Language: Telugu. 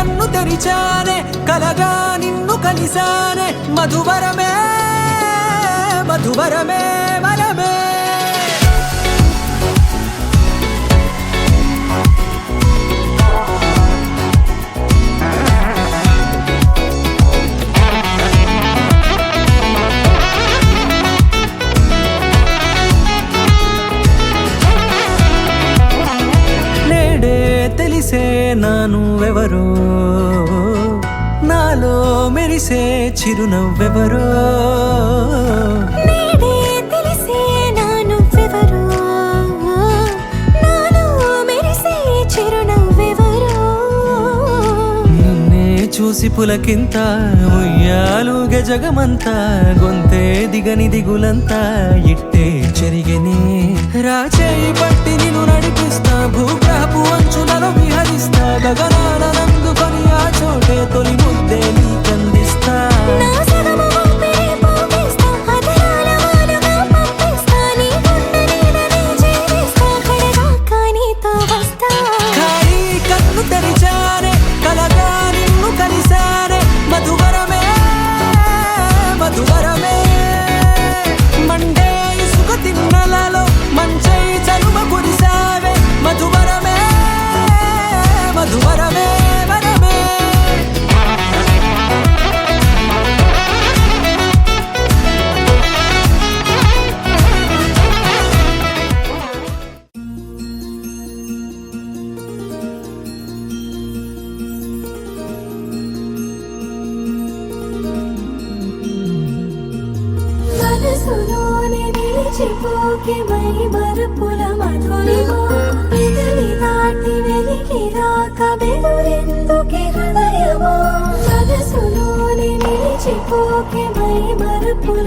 కన్ను తెరిచానే కలగా నిన్ను కలిసానే మధువరమే మధువరమే వరమే తెలిసే నానువెవరో నాలో మెరిసే చిరునవ్వెవరో నేడే తెలిసే నానువెవరో నాలో మెరిసే చిరునవ్వెవరో నిన్నే చూసి పులకింత ఉయ్యాలుగే జగమంతా గొంతే దిగని దిగులంతా ఇట్టే చెరిగెనే రాచేయి పట్టి నిన్ను నడిపిస్తా భూగ్రహపు అంచులలో విహరిస్తా గగనాల నందుకొని ఆ చోటే తొలి ముద్దే నీకందిస్తా నా సగము ఊపిరి పోగేస్తా అదరాల వానగా పంపిస్తా నీ గుండె నీడనే చేరిస్తా కడదాకా నీతో వస్తా ఖాళీ కన్ను తెరిచానే కలగా నిన్ను కలిసానే మధువరమే మధువరమే మండే ఇసుక తిన్నలలో మంచై చలువ కురిసావే మధువరమే మధువరమే వరమే మనసులోని నిలిచిపోకే మై మరుపుల మధురిమా పెదవి దాటి వెలికి రాక బెదురెందుకే హృదయమా మనసులోని నిలిచిపోకే మై మరుపుల